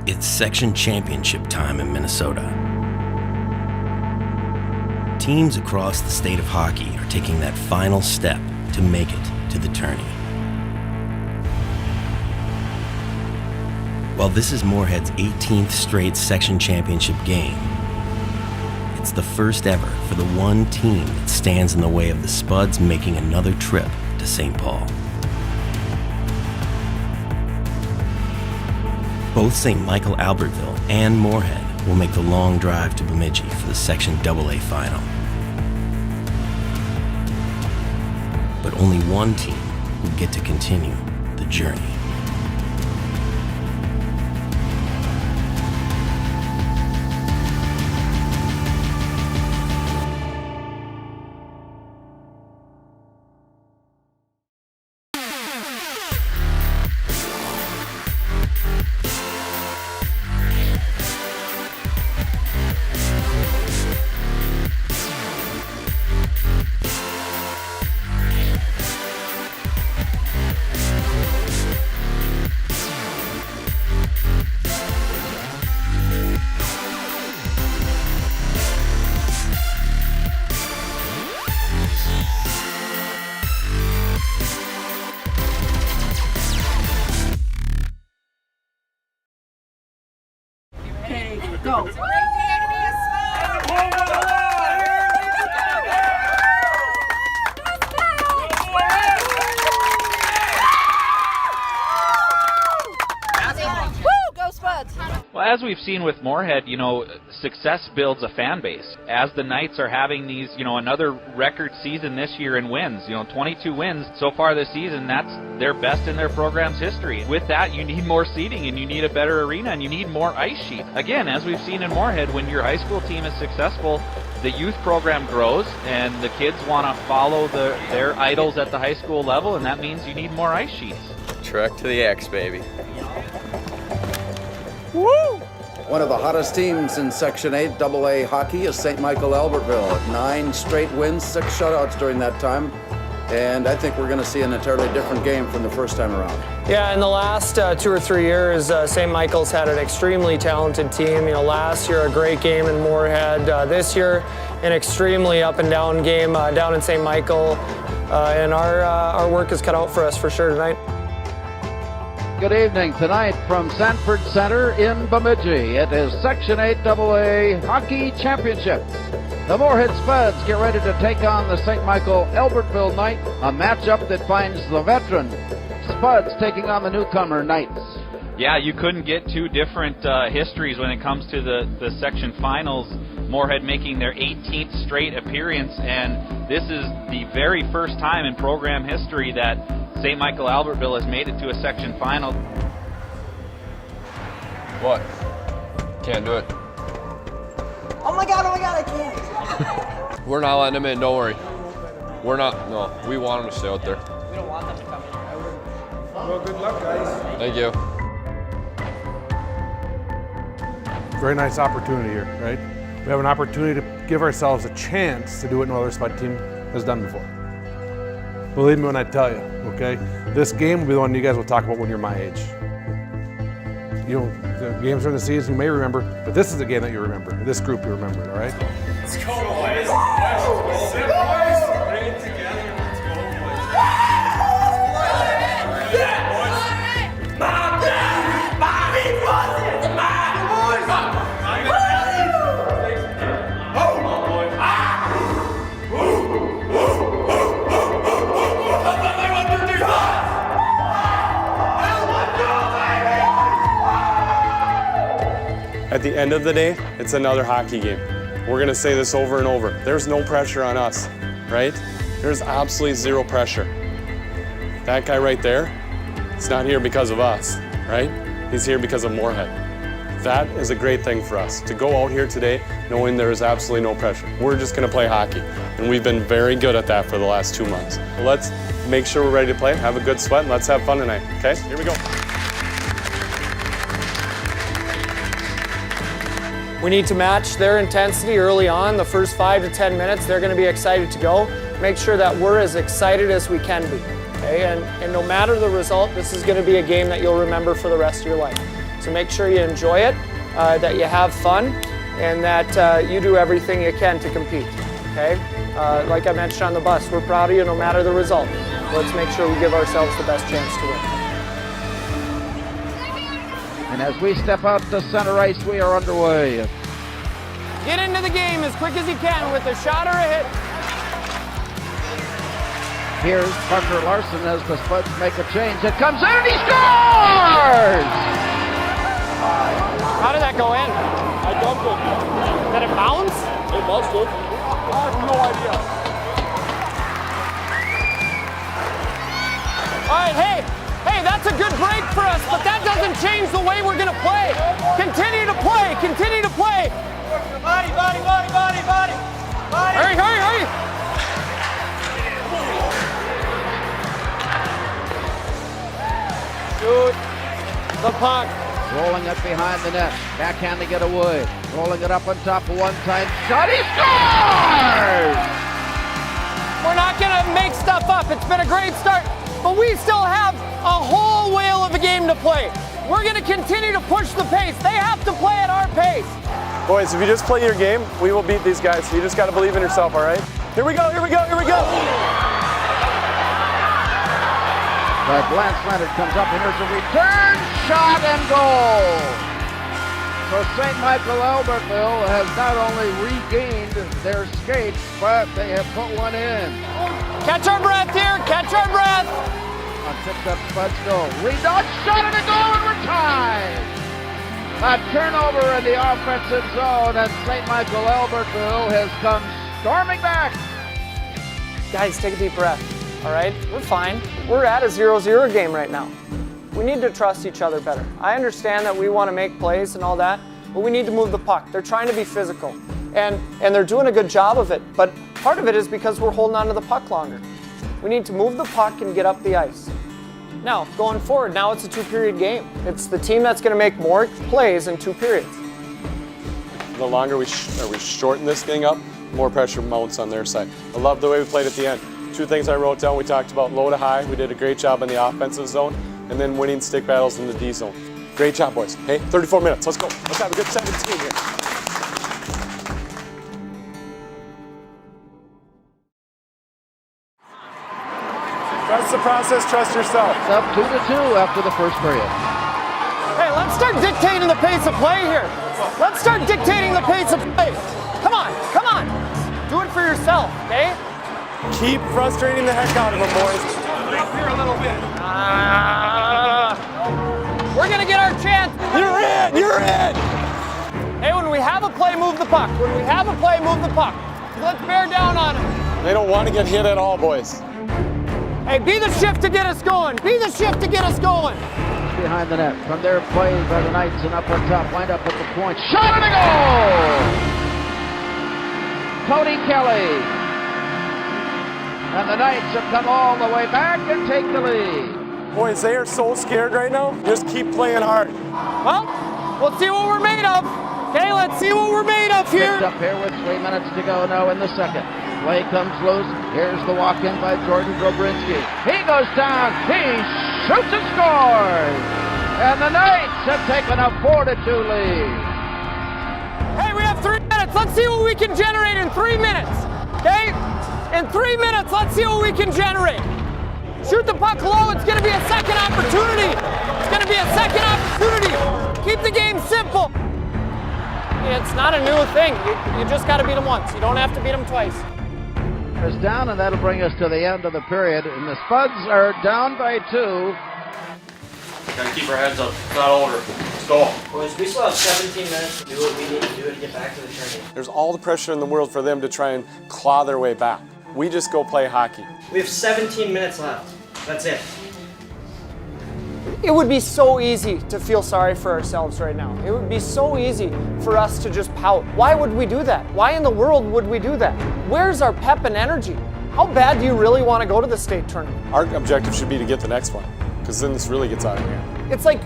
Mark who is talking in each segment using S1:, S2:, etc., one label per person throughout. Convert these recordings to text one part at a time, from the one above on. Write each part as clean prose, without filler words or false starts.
S1: It's section championship time in Minnesota. Teams across the state of hockey are taking that final step to make it to the tourney. While this is Moorhead's 18th straight section championship game, it's the first ever for the one team that stands in the way of the Spuds making another trip to St. Paul. Both St. Michael-Albertville and Moorhead will make the long drive to Bemidji for the Section AA final. But only one team will get to continue the journey.
S2: Go. Go Spuds!
S3: Well, as we've seen with Moorhead, success builds a fan base. As the Knights are having these, another record season this year in wins, 22 wins so far this season, that's their best in their program's history. With that, you need more seating and you need a better arena and you need more ice sheets. Again, as we've seen in Moorhead, when your high school team is successful, the youth program grows and the kids want to follow their idols at the high school level, and that means you need more ice sheets.
S4: Trek to the X, baby.
S5: Woo! One of the hottest teams in Section 8 AA hockey is St. Michael-Albertville. 9 straight wins, 6 shutouts during that time. And I think we're going to see an entirely different game from the first time around.
S6: Yeah, in the last 2 or 3 years, St. Michael's had an extremely talented team. Last year a great game in Moorhead. This year an extremely up and down game down in St. Michael. And our work is cut out for us for sure tonight.
S7: Good evening. Tonight from Sanford Center in Bemidji, it is Section 8 AA Hockey Championship. The Moorhead Spuds get ready to take on the St. Michael-Albertville Knight, a matchup that finds the veteran Spuds taking on the newcomer Knights.
S3: Yeah, you couldn't get two different histories when it comes to the section finals. Moorhead making their 18th straight appearance, and this is the very first time in program history that St. Michael-Albertville has made it to a section final.
S4: What? Can't do it.
S2: Oh my god, I can't.
S4: We're not letting them in, don't worry. We're not, no, we want them to stay out there.
S6: We don't want them to come in.
S8: Well, good luck, guys.
S4: Thank you.
S8: Very nice opportunity here, right? We have an opportunity to give ourselves a chance to do what no other Spud team has done before. Believe me when I tell you, okay? This game will be the one you guys will talk about when you're my age. The games during the season you may remember, but this is the game that you remember. This group you remember, all right?
S9: Let's go, boys. Sit, boys. Bring it together. Let's go, boys. My dad, Bobby wasn't my boys.
S4: At the end of the day, it's another hockey game. We're gonna say this over and over. There's no pressure on us, right? There's absolutely zero pressure. That guy right there, he's not here because of us, right? He's here because of Moorhead. That is a great thing for us, to go out here today knowing there is absolutely no pressure. We're just gonna play hockey, and we've been very good at that for the last 2 months. Let's make sure we're ready to play, have a good sweat, and let's have fun tonight, okay? Here we go.
S6: We need to match their intensity early on. The first 5 to 10 minutes, they're going to be excited to go. Make sure that we're as excited as we can be. Okay? And no matter the result, this is going to be a game that you'll remember for the rest of your life. So make sure you enjoy it, that you have fun, and that you do everything you can to compete, okay? Like I mentioned on the bus, we're proud of you no matter the result. Let's make sure we give ourselves the best chance to win.
S7: And as we step out to center ice, we are underway.
S6: Get into the game as quick as you can with a shot or a hit.
S7: Here's Parker Larson as the Spuds make a change. It comes in and he scores!
S6: How did that go in?
S9: I dumped it.
S6: Did it bounce?
S9: It must have. I have no idea.
S6: All right, hey, that's a good break for us, but that doesn't change the way we're gonna play. Continue to play, continue to play.
S2: Body.
S6: Hurry. Shoot the puck.
S7: Rolling it behind the net. Backhanding it away. Rolling it up on top of one time. Shot, he scores!
S6: We're not gonna make stuff up. It's been a great start, but we still have a whole whale of a game to play. We're gonna continue to push the pace. They have to play at our pace.
S4: Boys, if you just play your game, we will beat these guys. You just got to believe in yourself, all right? Here we go.
S7: But Lance Leonard comes up and here's a return shot and goal. So St. Michael-Albertville has not only regained their skates, but they have put one in.
S6: Catch our breath here, catch our breath.
S7: On picked up Spuds goal. Redought shot and a goal and we're tied. A turnover in the offensive zone and St. Michael-Albertville has come storming back.
S6: Guys, take a deep breath, all right? We're fine. We're at a 0-0 game right now. We need to trust each other better. I understand that we want to make plays and all that, but we need to move the puck. They're trying to be physical, and they're doing a good job of it, but part of it is because we're holding on to the puck longer. We need to move the puck and get up the ice. Now, going forward, now it's a 2-period game. It's the team that's going to make more plays in 2 periods.
S4: The longer we shorten this thing up, more pressure mounts on their side. I love the way we played at the end. 2 things I wrote down. We talked about low to high. We did a great job in the offensive zone, and then winning stick battles in the D zone. Great job, boys. Hey, 34 minutes. Let's go. Let's have a good 17 here. Trust the process, trust yourself.
S7: It's up 2-2 after the first period.
S6: Hey, let's start dictating the pace of play here. Let's start dictating the pace of play. Come on. Do it for yourself, okay?
S4: Keep frustrating the heck out of them, boys.
S9: Up here a little bit.
S6: We're gonna get our chance.
S4: You're in!
S6: Hey, when we have a play, move the puck. Let's bear down on them.
S4: They don't want to get hit at all, boys.
S6: Hey, be the shift to get us going.
S7: Behind the net. From there, played by the Knights and up on top. Wind up at the point. Shot and a goal! Cody Kelly. And the Knights have come all the way back and take the lead.
S4: Boys, they are so scared right now. Just keep playing hard.
S6: Well, we'll see what we're made of. Okay, let's see what we're made of here.
S7: Picked up here with 3 minutes to go now in the second. Play comes loose. Here's the walk-in by Jordan Grobrinski. He goes down. He shoots and scores. And the Knights have taken a 4-2 lead.
S6: Hey, we have 3 minutes. Let's see what we can generate in 3 minutes. Okay? In 3 minutes, let's see what we can generate. Shoot the puck low. It's going to be a second opportunity. Keep the game simple. It's not a new thing. You just got to beat them once. You don't have to beat them twice.
S7: Is down, and that'll bring us to the end of the period. And the Spuds are down by 2.
S9: Gotta keep our heads up. It's not over. Let's go.
S2: Boys, we still have 17 minutes to do what we need to do to get back to the tourney.
S4: There's all the pressure in the world for them to try and claw their way back. We just go play hockey.
S2: We have 17 minutes left. That's it.
S6: It would be so easy to feel sorry for ourselves right now. It would be so easy for us to just pout. Why would we do that? Why in the world would we do that? Where's our pep and energy? How bad do you really want to go to the state tournament?
S4: Our objective should be to get the next one, because then this really gets out of hand.
S6: It's like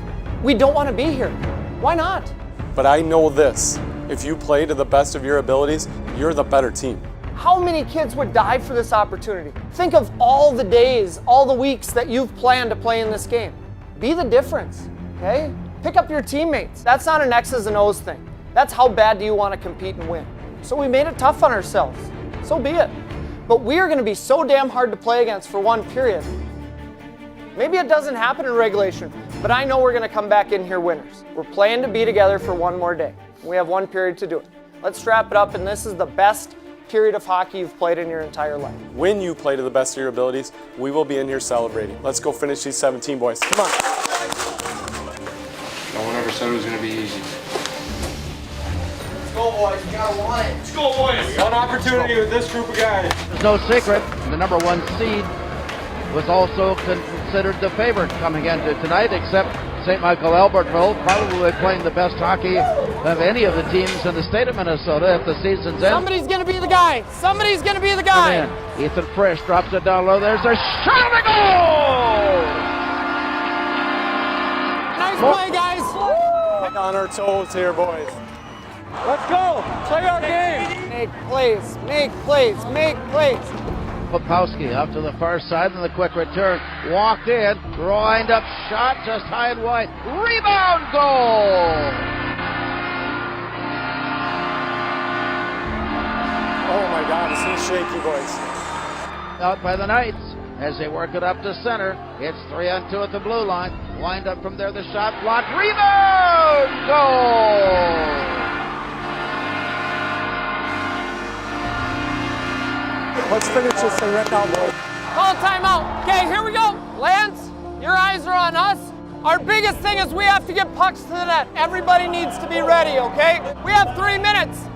S6: we don't want to be here. Why not?
S4: But I know this. If you play to the best of your abilities, you're the better team.
S6: How many kids would die for this opportunity? Think of all the days, all the weeks that you've planned to play in this game. Be the difference, okay? Pick up your teammates. That's not an X's and O's thing. That's how bad do you want to compete and win. So we made it tough on ourselves. So be it. But we are going to be so damn hard to play against for one period. Maybe it doesn't happen in regulation, but I know we're going to come back in here winners. We're playing to be together for one more day. We have one period to do it. Let's wrap it up, and this is the best period of hockey you've played in your entire life.
S4: When you play to the best of your abilities, we will be in here celebrating. Let's go finish these 17 boys. Come on.
S9: No one ever said it was going to be easy.
S2: Let's go, boys. You gotta want it.
S9: Let's go, boys. One opportunity with this group of guys.
S7: There's no secret, the number 1 seed was also considered the favorite coming into tonight, except St. Michael-Albertville, probably playing the best hockey of any of the teams in the state of Minnesota if the season's end.
S6: Somebody's going to be the guy. Somebody's going to be the guy.
S7: Ethan Frisch drops it down low. There's a shot on the goal!
S6: Nice play, guys.
S4: On our toes here, boys.
S6: Let's go. Play our game. Make plays. Make plays. Make plays.
S7: Popowski off to the far side and the quick return. Walked in, lined up, shot just high and wide. Rebound goal!
S4: Oh my God, is he shaky, boys.
S7: Out by the Knights as they work it up to center. It's 3-on-2 at the blue line. Wind up from there, the shot blocked. Rebound goal!
S4: Let's finish this thing right now, boys.
S6: Call timeout. Okay, here we go. Lance, your eyes are on us. Our biggest thing is we have to get pucks to the net. Everybody needs to be ready, okay? We have 3 minutes,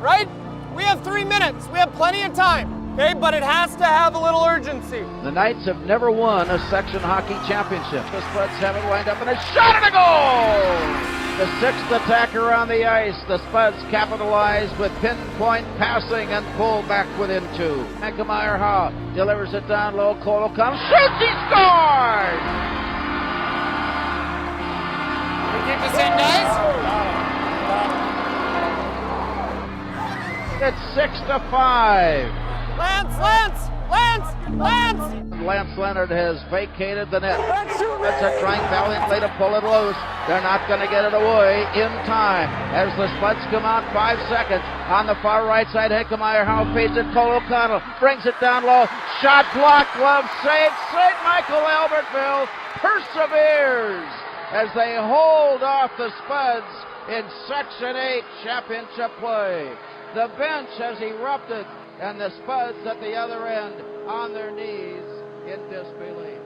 S6: right? We have 3 minutes. We have plenty of time, okay? But it has to have a little urgency.
S7: The Knights have never won a section hockey championship. The Spuds have it wind up and a shot and a goal! The 6th attacker on the ice. The Spuds capitalize with pinpoint passing and pull back within 2. Meckmeyer Haw delivers it down low. Cole comes, shoots, he scores!
S6: We keep the same guys?
S7: It's 6-5. Lance Leonard has vacated the net. That's a trying valiantly to pull it loose. They're not going to get it away in time. As the Spuds come out, 5 seconds. On the far right side, Meckmeyer Haw feeds it. Cole O'Connell brings it down low. Shot blocked, glove saved. St. Michael-Albertville perseveres as they hold off the Spuds in Section 8 championship play. The bench has erupted, and the Spuds at the other end on their knees in disbelief.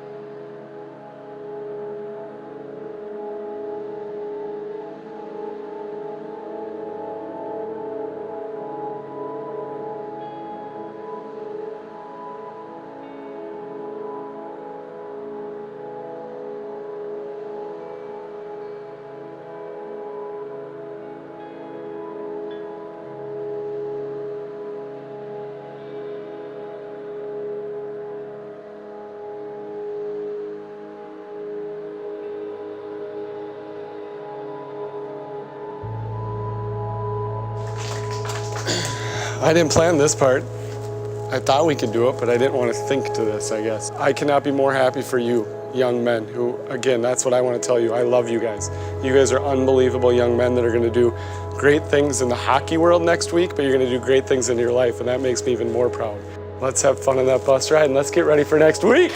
S4: I didn't plan this part. I thought we could do it, but I didn't want to think to this, I guess. I cannot be more happy for you, young men, who, again, that's what I want to tell you. I love you guys. You guys are unbelievable young men that are going to do great things in the hockey world next week, but you're going to do great things in your life, and that makes me even more proud. Let's have fun on that bus ride, and let's get ready for next week.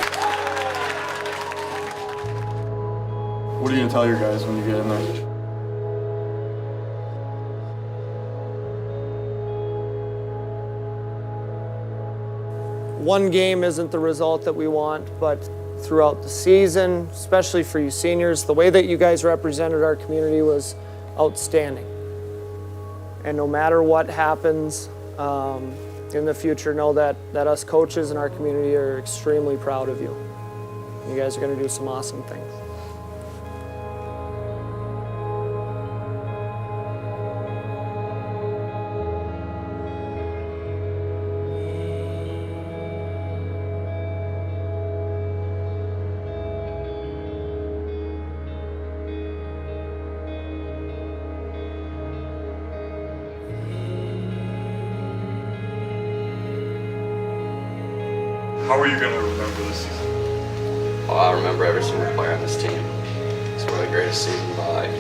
S9: What are you going to tell your guys when you get in there?
S6: One game isn't the result that we want, but throughout the season, especially for you seniors, the way that you guys represented our community was outstanding. And no matter what happens in the future, know that us coaches in our community are extremely proud of you. You guys are going to do some awesome things.
S9: How are you going to remember this season?
S10: Oh, I'll remember every single player on this team. It's one of the greatest seasons of my life.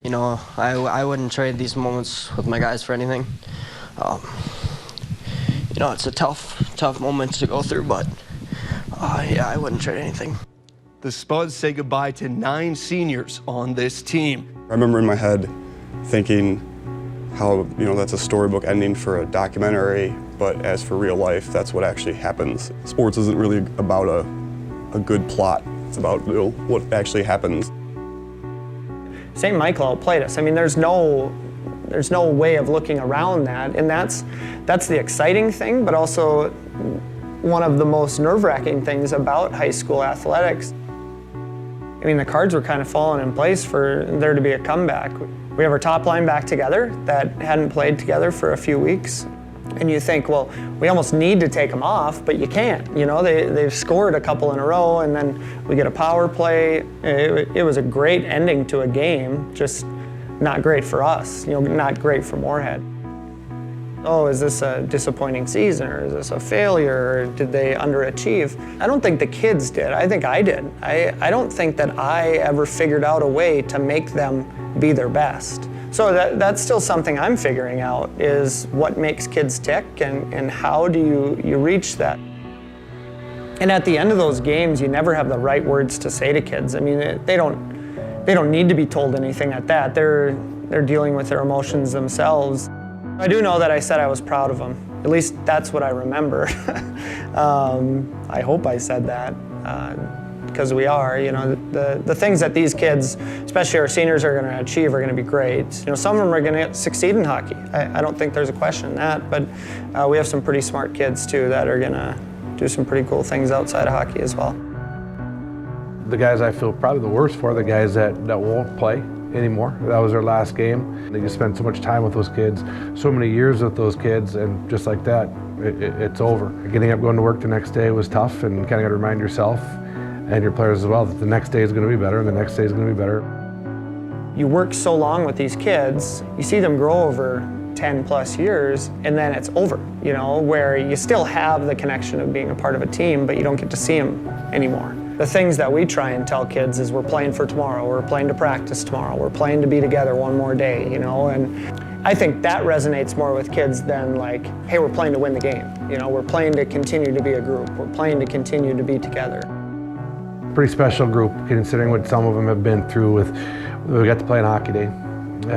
S2: You know, I wouldn't trade these moments with my guys for anything. You know, it's a tough moment to go through, but yeah, I wouldn't trade anything.
S11: The Spuds say goodbye to 9 seniors on this team.
S12: I remember in my head thinking how, you know, that's a storybook ending for a documentary, but as for real life, that's what actually happens. Sports isn't really about a good plot. It's about, you know, what actually happens.
S6: St. Michael outplayed us. I mean, there's no way of looking around that, and that's the exciting thing, but also one of the most nerve-wracking things about high school athletics. I mean, the cards were kind of falling in place for there to be a comeback. We have our top line back together that hadn't played together for a few weeks, and you think, well, we almost need to take them off, but you can't. You know, they've scored a couple in a row, and then we get a power play. It was a great ending to a game, just not great for us, you know, not great for Moorhead. Oh, is this a disappointing season, or is this a failure, or did they underachieve? I don't think the kids did. I think I did. I don't think that I ever figured out a way to make them be their best. So that's still something I'm figuring out, is what makes kids tick and how do you reach that. And at the end of those games, you never have the right words to say to kids. I mean, they don't need to be told anything at that. They're dealing with their emotions themselves. I do know that I said I was proud of them. At least that's what I remember. I hope I said that. Because we are, you know, the things that these kids, especially our seniors, are going to achieve are going to be great. You know, some of them are going to succeed in hockey. I don't think there's a question in that, but we have some pretty smart kids too that are going to do some pretty cool things outside of hockey as well.
S8: The guys I feel probably the worst for are the guys that won't play anymore. That was their last game. They just spent so much time with those kids, so many years with those kids, and just like that, it's over. Getting up, going to work the next day was tough, and kind of got to remind yourself and your players as well that the next day is going to be better, and the next day is going to be better.
S6: You work so long with these kids, you see them grow over 10 plus years, and then it's over, you know, where you still have the connection of being a part of a team, but you don't get to see them anymore. The things that we try and tell kids is we're playing for tomorrow, we're playing to practice tomorrow, we're playing to be together one more day, you know, and I think that resonates more with kids than like, hey, we're playing to win the game. You know, we're playing to continue to be a group, we're playing to continue to be together.
S8: Pretty special group, considering what some of them have been through. We got to play on Hockey Day.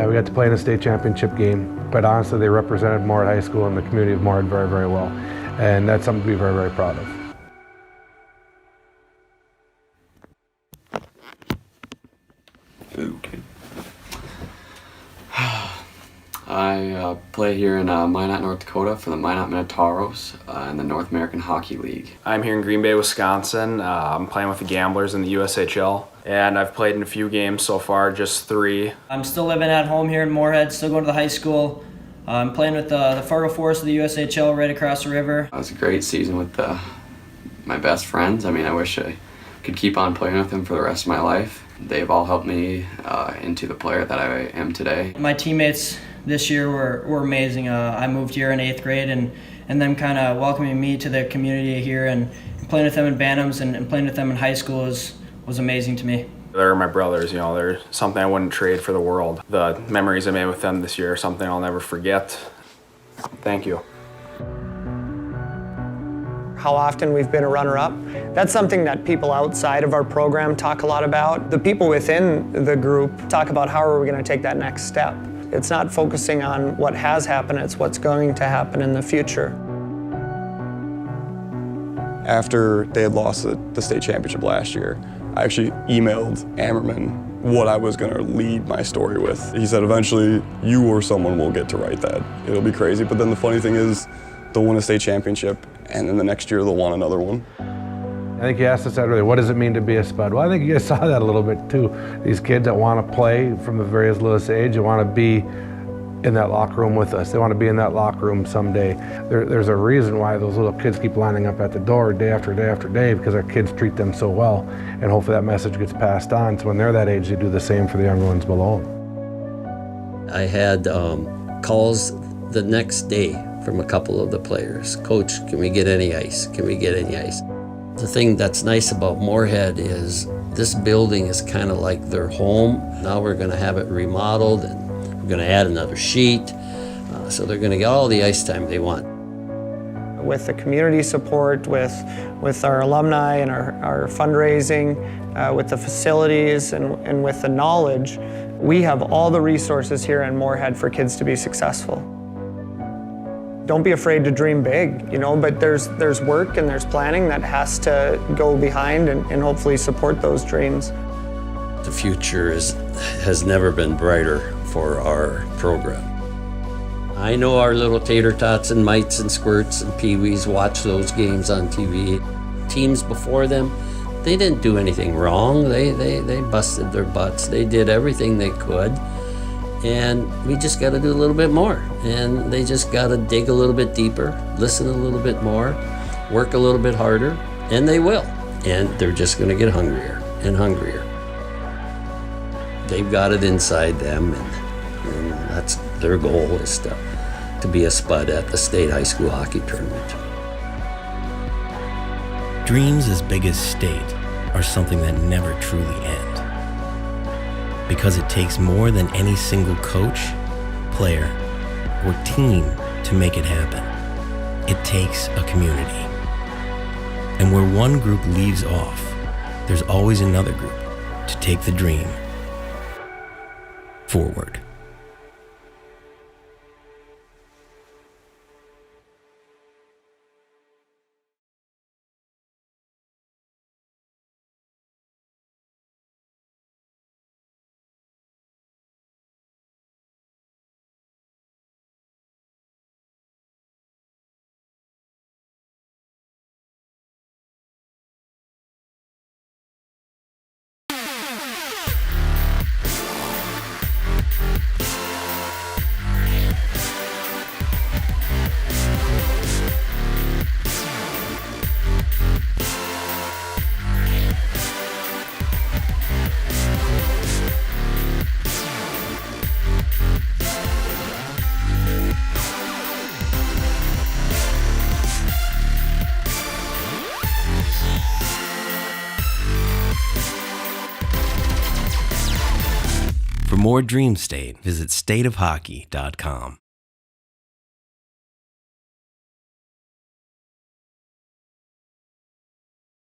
S8: We got to play in a state championship game. Quite honestly, they represented Moorhead High School and the community of Moorhead very, very well. And that's something to be very, very proud of.
S10: Okay. I play here in Minot, North Dakota for the Minot Minotauros in the North American Hockey League.
S13: I'm here in Green Bay, Wisconsin. I'm playing with the Gamblers in the USHL, and I've played in a few games so far, just 3.
S2: I'm still living at home here in Moorhead, still going to the high school. I'm playing with the Fargo Force of the USHL right across the river.
S10: It was a great season with my best friends. I mean, I wish I could keep on playing with them for the rest of my life. They've all helped me into the player that I am today.
S2: My teammates this year were amazing. I moved here in 8th grade, and them kind of welcoming me to the community here and playing with them in Bantams and playing with them in high school was amazing to me.
S13: They're my brothers, you know, they're something I wouldn't trade for the world. The memories I made with them this year are something I'll never forget. Thank you.
S6: How often we've been a runner-up. That's something that people outside of our program talk a lot about. The people within the group talk about how are we going to take that next step. It's not focusing on what has happened, it's what's going to happen in the future.
S12: After they had lost the state championship last year, I actually emailed Ammerman what I was going to lead my story with. He said, eventually, you or someone will get to write that. It'll be crazy, but then the funny thing is, they'll win a state championship, and then the next year they'll want another one.
S8: I think you asked us that earlier, what does it mean to be a Spud? Well, I think you guys saw that a little bit too. These kids that want to play from the very littlest age, they want to be in that locker room with us. They want to be in that locker room someday. There's a reason why those little kids keep lining up at the door day after day after day, because our kids treat them so well. And hopefully that message gets passed on, so when they're that age, they do the same for the younger ones below them.
S14: I had calls the next day from a couple of the players. Coach, can we get any ice? Can we get any ice? The thing that's nice about Moorhead is this building is kind of like their home. Now we're going to have it remodeled, and we're going to add another sheet, so they're going to get all the ice time they want.
S6: With the community support, with our alumni and our fundraising, with the facilities and with the knowledge, we have all the resources here in Moorhead for kids to be successful. Don't be afraid to dream big, but there's work and there's planning that has to go behind and hopefully support those dreams.
S14: The future has never been brighter for our program. I know our little tater tots and mites and squirts and peewees watch those games on TV. Teams before them, they didn't do anything wrong. They busted their butts. They did everything they could. And we just got to do a little bit more. And they just got to dig a little bit deeper, listen a little bit more, work a little bit harder, and they will. And they're just going to get hungrier and hungrier. They've got it inside them, and that's their goal, is to be a Spud at the state high school hockey tournament.
S1: Dreams as big as state are something that never truly end. Because it takes more than any single coach, player, or team to make it happen. It takes a community. And where one group leaves off, there's always another group to take the dream forward. For more Dream State, visit stateofhockey.com.